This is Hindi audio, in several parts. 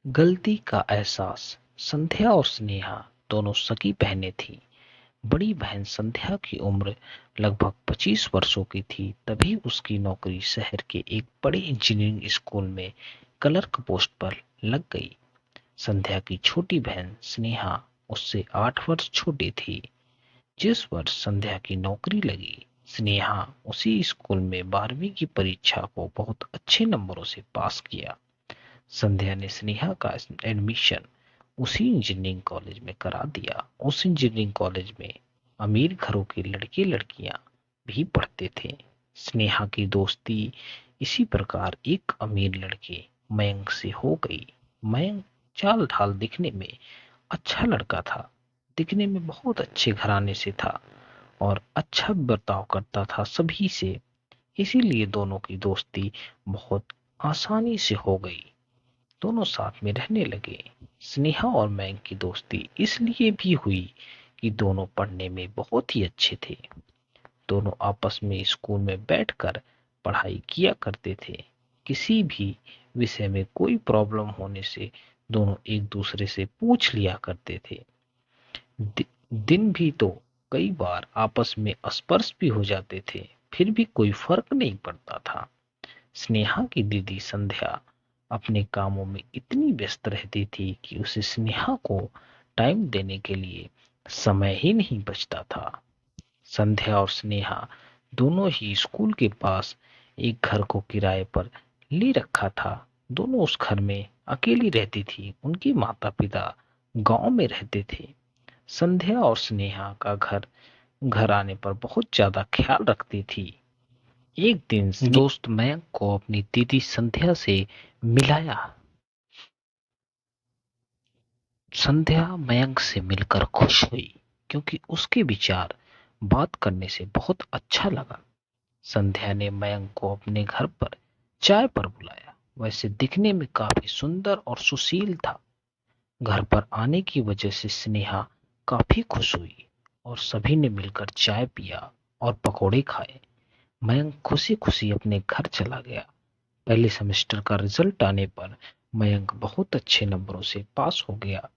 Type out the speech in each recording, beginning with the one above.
गलती का एहसास। संध्या और स्नेहा दोनों सगी बहनें थीं। बड़ी बहन संध्या की उम्र लगभग 25 वर्षों की थी तभी उसकी नौकरी शहर के एक बड़े इंजीनियरिंग स्कूल में क्लर्क पोस्ट पर लग गई। संध्या की छोटी बहन स्नेहा उससे 8 वर्ष छोटी थी। जिस वर्ष संध्या की नौकरी लगी, स्नेहा उसी स्कूल में 12वीं की परीक्षा को बहुत अच्छे नंबरों से पास किया। संध्या ने स्नेहा का एडमिशन उसी इंजीनियरिंग कॉलेज में करा दिया। उस इंजीनियरिंग कॉलेज में अमीर घरों के लड़के लड़कियां भी पढ़ते थे। स्नेहा की दोस्ती इसी प्रकार एक अमीर लड़के मयंक से हो गई। मयंक चाल ढाल दिखने में अच्छा लड़का था, दिखने में बहुत अच्छे घराने से था और अच्छा बर्ताव करता था सभी से। इसीलिए दोनों की दोस्ती बहुत आसानी से हो गई। दोनों साथ में रहने लगे। स्नेहा और मयंक की दोस्ती इसलिए भी हुई कि दोनों पढ़ने में बहुत ही अच्छे थे। दोनों आपस में स्कूल में बैठकर पढ़ाई किया करते थे। किसी भी विषय में कोई प्रॉब्लम होने से दोनों एक दूसरे से पूछ लिया करते थे। दिन भी तो कई बार आपस में स्पर्श भी हो जाते थे, फिर भी कोई फर्क नहीं पड़ता था। स्नेहा की दीदी संध्या अपने कामों में इतनी व्यस्त रहती थी कि उसे स्नेहा को टाइम देने के लिए समय ही नहीं बचता था। संध्या और स्नेहा दोनों ही स्कूल के पास एक घर को किराए पर ले रखा था। दोनों उस घर में अकेली रहती थी। उनके माता पिता गांव में रहते थे। संध्या और स्नेहा का घर घर आने पर बहुत ज्यादा ख्याल रखती थी। एक दिन दोस्त मयंक को अपनी दीदी संध्या से मिलाया। संध्या मयंक से मिलकर खुश हुई क्योंकि उसके विचार बात करने से बहुत अच्छा लगा। संध्या ने मयंक को अपने घर पर चाय पर बुलाया। वैसे दिखने में काफी सुंदर और सुशील था। घर पर आने की वजह से स्नेहा काफी खुश हुई और सभी ने मिलकर चाय पिया और पकौड़े खाए। मयंक खुशी खुशी अपने घर चला गया। पहले सेमेस्टर का रिजल्ट आने पर मयंक बहुत अच्छे नंबरों से पास हो गया,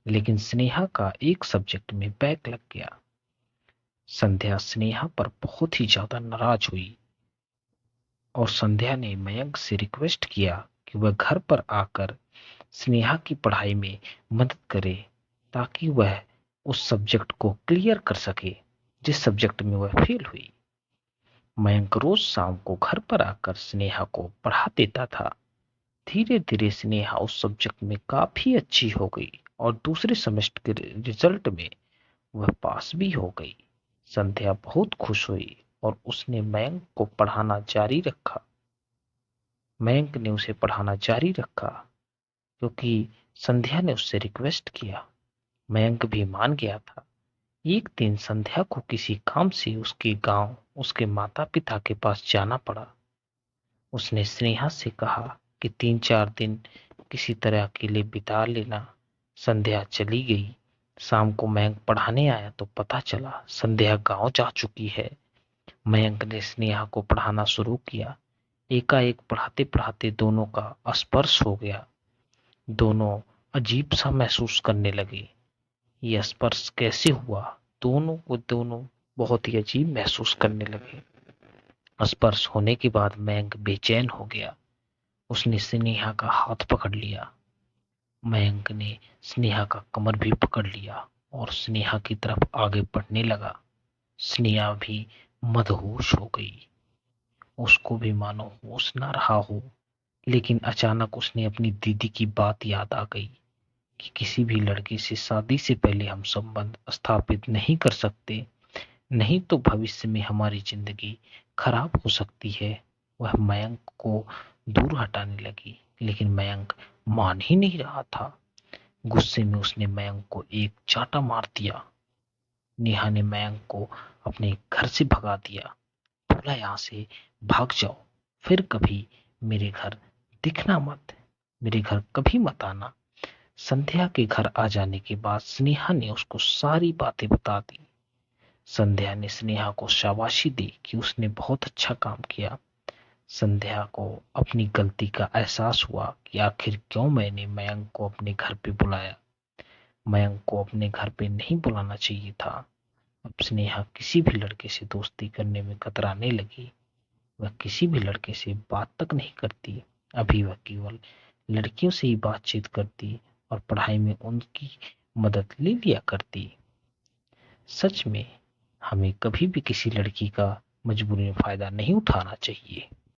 लेकिन स्नेहा का एक सब्जेक्ट में बैक लग गया। संध्या स्नेहा पर बहुत ही ज्यादा नाराज हुई और संध्या ने मयंक से रिक्वेस्ट किया कि वह घर पर आकर स्नेहा की पढ़ाई में मदद करे ताकि वह उस सब्जेक्ट को क्लियर कर सके जिस सब्जेक्ट में वह फेल हुई। मयंक रोज शाम को घर पर आकर स्नेहा को पढ़ा देता था। धीरे धीरे स्नेहा उस सब्जेक्ट में काफी अच्छी हो गई और दूसरे सेमेस्टर के रिजल्ट में वह पास भी हो गई। संध्या बहुत खुश हुई और उसने मयंक को पढ़ाना जारी रखा। मयंक ने उसे पढ़ाना जारी रखा क्योंकि संध्या ने उससे रिक्वेस्ट किया। मयंक भी मान गया था। एक दिन संध्या को किसी काम से उसके गांव उसके माता पिता के पास जाना पड़ा। उसने स्नेहा से कहा कि 3-4 दिन किसी तरह अकेले बिता लेना। संध्या चली गई। शाम को मयंक पढ़ाने आया तो पता चला संध्या गांव जा चुकी है। मयंक ने स्नेहा को पढ़ाना शुरू किया। एकाएक पढ़ाते पढ़ाते दोनों का स्पर्श हो गया। दोनों अजीब सा महसूस करने लगे। ये स्पर्श कैसे हुआ? दोनों बहुत ही अजीब महसूस करने लगे। स्पर्श होने के बाद मयंक बेचैन हो गया। उसने स्नेहा का हाथ पकड़ लिया। मयंक ने स्नेहा का कमर भी पकड़ लिया और स्नेहा की तरफ आगे बढ़ने लगा। स्नेहा भी मदहोश हो गई। उसको भी मानो होश ना रहा हो, लेकिन अचानक उसने अपनी दीदी की बात याद आ गई कि किसी भी लड़के से शादी से पहले हम संबंध स्थापित नहीं कर सकते, नहीं तो भविष्य में हमारी जिंदगी खराब हो सकती है। वह मयंक को दूर हटाने लगी, लेकिन मयंक मान ही नहीं रहा था। गुस्से में उसने मयंक को एक चांटा मार दिया। नेहा ने मयंक को अपने घर से भगा दिया। बोला, यहाँ से भाग जाओ, फिर कभी मेरे घर दिखना मत, मेरे घर कभी मत आना। संध्या के घर आ जाने के बाद स्नेहा ने उसको सारी बातें बता दी। संध्या ने स्नेहा को शाबाशी दी कि उसने बहुत अच्छा काम किया। संध्या को अपनी गलती का एहसास हुआ कि आखिर क्यों मैंने मयंक को अपने घर पे बुलाया। मयंक को अपने घर पे नहीं बुलाना चाहिए था। अब स्नेहा किसी भी लड़के से दोस्ती करने में कतराने लगी। वह किसी भी लड़के से बात तक नहीं करती। अभी वह केवल लड़कियों से ही बातचीत करती और पढ़ाई में उनकी मदद ले लिया करती। सच में हमें कभी भी किसी लड़की का मजबूरी में फायदा नहीं उठाना चाहिए।